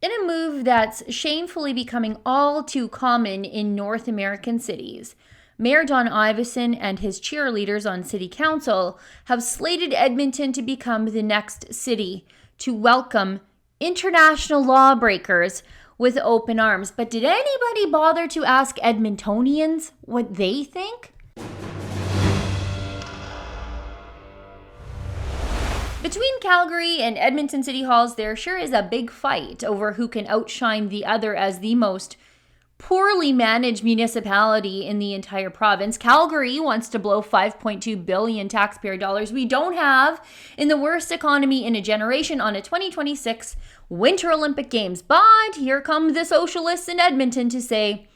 In a move that's shamefully becoming all too common in North American cities, Mayor Don Iveson and his cheerleaders on City Council have slated Edmonton to become the next city to welcome international lawbreakers with open arms. But did anybody bother to ask Edmontonians what they think? Between Calgary and Edmonton City Halls, there sure is a big fight over who can outshine the other as the most poorly managed municipality in the entire province. Calgary wants to blow $5.2 billion taxpayer dollars we don't have in the worst economy in a generation on a 2026 Winter Olympic Games. But here come the socialists in Edmonton to say,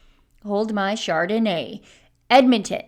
hold my Chardonnay. Edmonton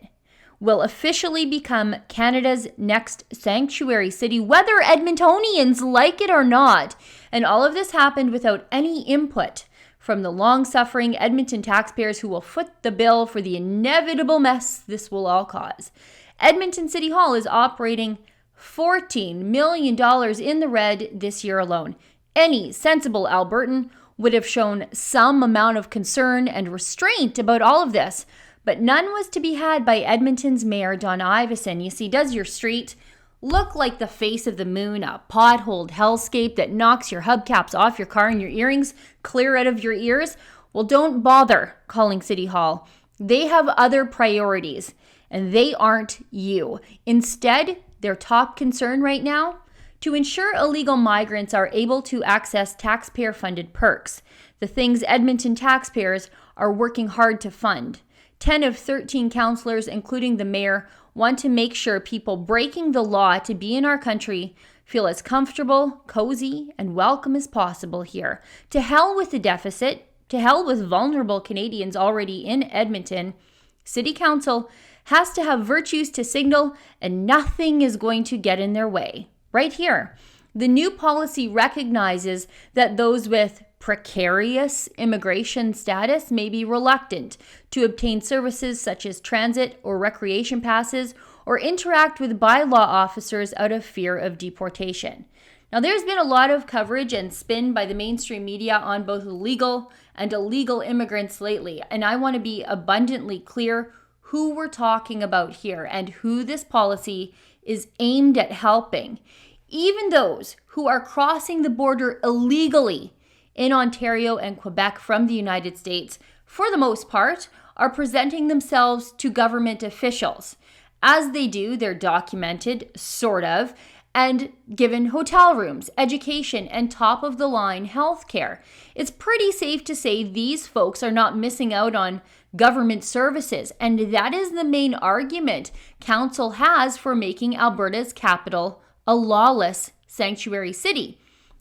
will officially become Canada's next sanctuary city, whether Edmontonians like it or not. And all of this happened without any input from the long-suffering Edmonton taxpayers who will foot the bill for the inevitable mess this will all cause. Edmonton City Hall is operating $14 million in the red this year alone. Any sensible Albertan would have shown some amount of concern and restraint about all of this, but none was to be had by Edmonton's Mayor Don Iveson. You see, does your street look like the face of the moon, a potholed hellscape that knocks your hubcaps off your car and your earrings clear out of your ears? Well, don't bother calling City Hall. They have other priorities, and they aren't you. Instead, their top concern right now, to ensure illegal migrants are able to access taxpayer-funded perks, the things Edmonton taxpayers are working hard to fund. 10 of 13 councillors, including the mayor, want to make sure people breaking the law to be in our country feel as comfortable, cozy, and welcome as possible here. To hell with the deficit, to hell with vulnerable Canadians already in Edmonton. City Council has to have virtues to signal, and nothing is going to get in their way. Right here, the new policy recognizes that those with precarious immigration status may be reluctant to obtain services such as transit or recreation passes or interact with bylaw officers out of fear of deportation. Now, there's been a lot of coverage and spin by the mainstream media on both legal and illegal immigrants lately, and I want to be abundantly clear who we're talking about here and who this policy is aimed at helping. Even those who are crossing the border illegally in Ontario and Quebec from the United States, for the most part, are presenting themselves to government officials. As they do, they're documented, sort of, and given hotel rooms, education, and top-of-the-line health care. It's pretty safe to say these folks are not missing out on government services, and that is the main argument Council has for making Alberta's capital a lawless sanctuary city.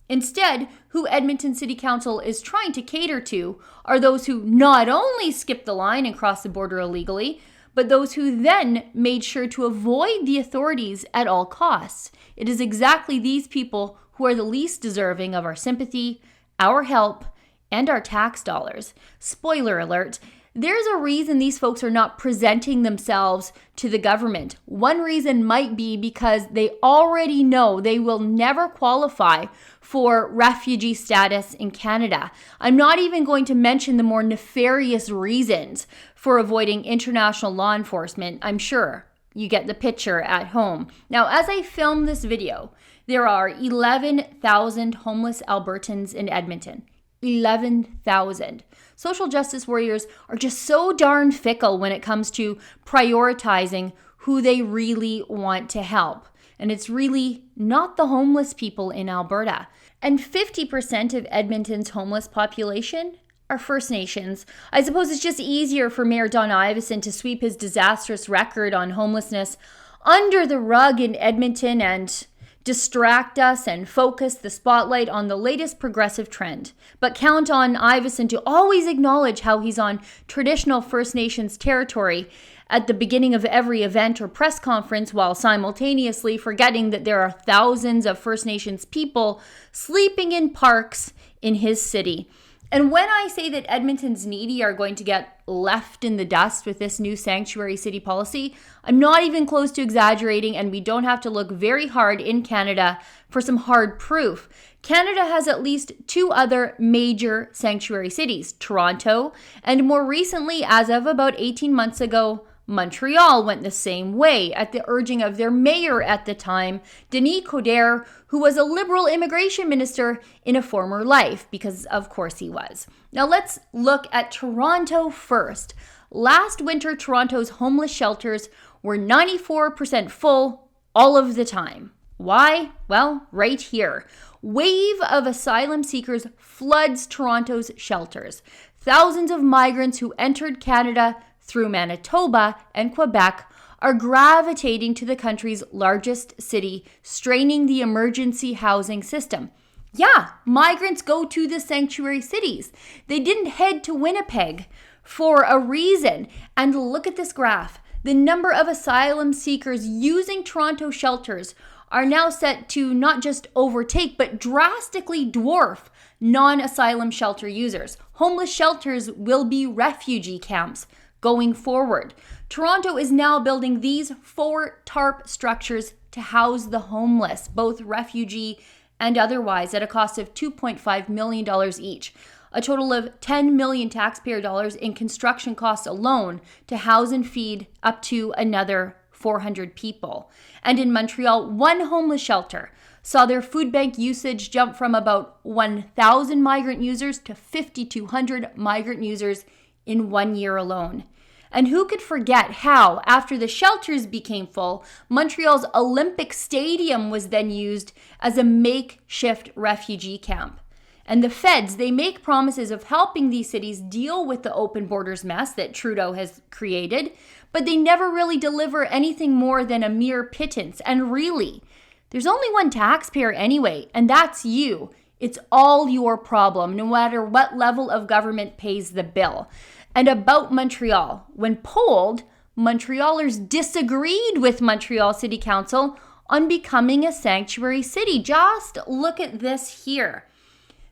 Instead, who Edmonton City Council is trying to cater to are those who not only skipped the line and crossed the border illegally, but those who then made sure to avoid the authorities at all costs. It is exactly these people who are the least deserving of our sympathy, our help, and our tax dollars. Spoiler alert, there's a reason these folks are not presenting themselves to the government. One reason might be because they already know they will never qualify for refugee status in Canada. I'm not even going to mention the more nefarious reasons for avoiding international law enforcement. I'm sure you get the picture at home. Now, as I film this video, there are 11,000 homeless Albertans in Edmonton. 11,000. Social justice warriors are just so darn fickle when it comes to prioritizing who they really want to help. And it's really not the homeless people in Alberta. And 50% of Edmonton's homeless population are First Nations. I suppose it's just easier for Mayor Don Iveson to sweep his disastrous record on homelessness under the rug in Edmonton and distract us and focus the spotlight on the latest progressive trend. But count on Iveson to always acknowledge how he's on traditional First Nations territory at the beginning of every event or press conference, while simultaneously forgetting that there are thousands of First Nations people sleeping in parks in his city. And when I say that Edmonton's needy are going to get left in the dust with this new sanctuary city policy, I'm not even close to exaggerating, and we don't have to look very hard in Canada for some hard proof. Canada has at least two other major sanctuary cities, Toronto, and more recently, as of about 18 months ago, Montreal went the same way at the urging of their mayor at the time, Denis Coderre, who was a Liberal immigration minister in a former life, because of course he was. Now let's look at Toronto first. Last winter, Toronto's homeless shelters were 94% full all of the time. Why? Well, right here. Wave of asylum seekers floods Toronto's shelters. Thousands of migrants who entered Canada through Manitoba and Quebec are gravitating to the country's largest city, straining the emergency housing system. Yeah, migrants go to the sanctuary cities. They didn't head to Winnipeg for a reason. And look at this graph. The number of asylum seekers using Toronto shelters are now set to not just overtake, but drastically dwarf non-asylum shelter users. Homeless shelters will be refugee camps going forward. Toronto is now building these 4 tarp structures to house the homeless, both refugee and otherwise, at a cost of $2.5 million each. A total of $10 million taxpayer dollars in construction costs alone to house and feed up to another 400 people. And in Montreal, one homeless shelter saw their food bank usage jump from about 1,000 migrant users to 5,200 migrant users in 1 year alone. And who could forget how, after the shelters became full, Montreal's Olympic Stadium was then used as a makeshift refugee camp. And the feds, they make promises of helping these cities deal with the open borders mess that Trudeau has created, but they never really deliver anything more than a mere pittance. And really, there's only one taxpayer anyway, and that's you. It's all your problem, no matter what level of government pays the bill. And about Montreal, when polled, Montrealers disagreed with Montreal City Council on becoming a sanctuary city. Just look at this here.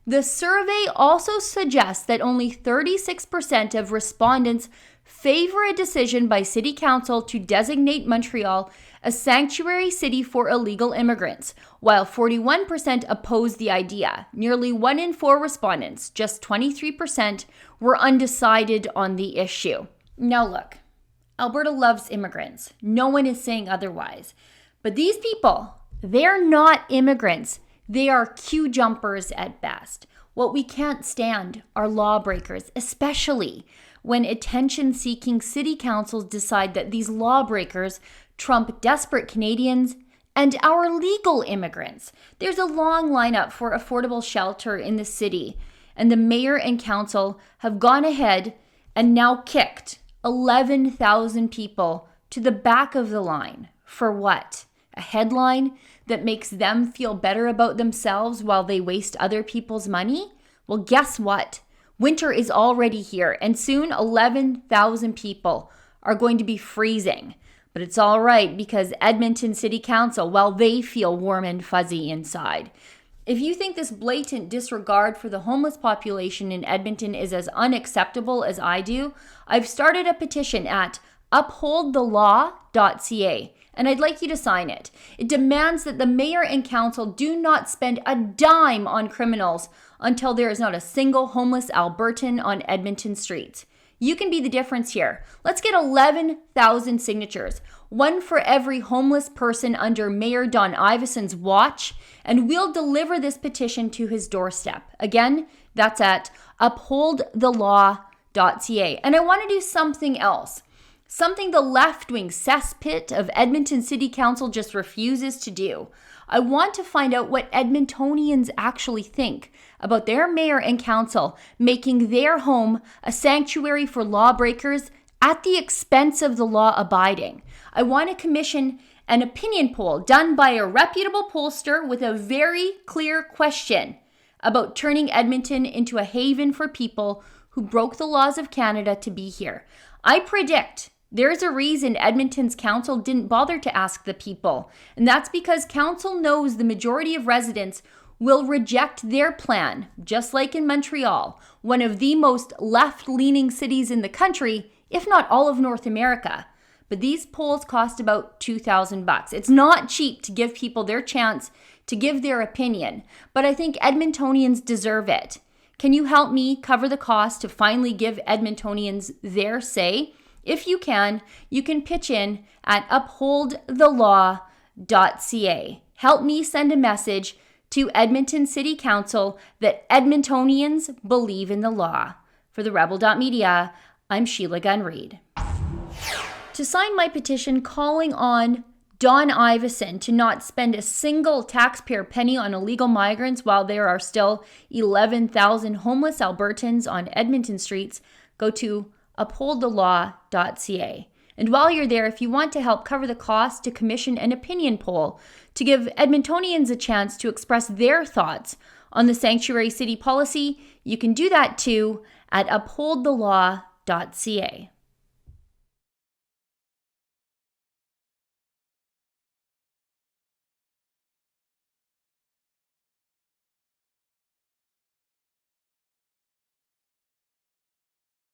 The survey also suggests that only 36% of respondents favor a decision by City Council to designate Montreal a sanctuary city for illegal immigrants, while 41% oppose the idea. Nearly 1 in 4 respondents, just 23%, were undecided on the issue. Now look, Alberta loves immigrants. No one is saying otherwise. But these people, they're not immigrants. They are queue jumpers at best. What we can't stand are lawbreakers, especially when attention-seeking city councils decide that these lawbreakers trump desperate Canadians and our legal immigrants. There's a long lineup for affordable shelter in the city, and the mayor and council have gone ahead and now kicked 11,000 people to the back of the line. For what? A headline that makes them feel better about themselves while they waste other people's money? Well, guess what? Winter is already here, and soon 11,000 people are going to be freezing. But it's all right, because Edmonton City Council, well, they feel warm and fuzzy inside. If you think this blatant disregard for the homeless population in Edmonton is as unacceptable as I do, I've started a petition at upholdthelaw.ca, and I'd like you to sign it. It demands that the mayor and council do not spend a dime on criminals until there is not a single homeless Albertan on Edmonton streets. You can be the difference here. Let's get 11,000 signatures, one for every homeless person under Mayor Don Iveson's watch, and we'll deliver this petition to his doorstep. Again, that's at upholdthelaw.ca. And I want to do something else. Something the left-wing cesspit of Edmonton City Council just refuses to do. I want to find out what Edmontonians actually think about their mayor and council making their home a sanctuary for lawbreakers at the expense of the law-abiding. I want to commission an opinion poll done by a reputable pollster with a very clear question about turning Edmonton into a haven for people who broke the laws of Canada to be here. I predict there's a reason Edmonton's council didn't bother to ask the people, and that's because council knows the majority of residents will reject their plan, just like in Montreal, one of the most left-leaning cities in the country, if not all of North America. But these polls cost about $2,000. It's not cheap to give people their chance to give their opinion, but I think Edmontonians deserve it. Can you help me cover the cost to finally give Edmontonians their say? If you can pitch in at upholdthelaw.ca. Help me send a message to Edmonton City Council that Edmontonians believe in the law. For the Rebel.Media, I'm Sheila Gunn Reid. To sign my petition calling on Don Iveson to not spend a single taxpayer penny on illegal migrants while there are still 11,000 homeless Albertans on Edmonton streets, go to upholdthelaw.ca. And while you're there, if you want to help cover the cost to commission an opinion poll to give Edmontonians a chance to express their thoughts on the sanctuary city policy, you can do that too at upholdthelaw.ca.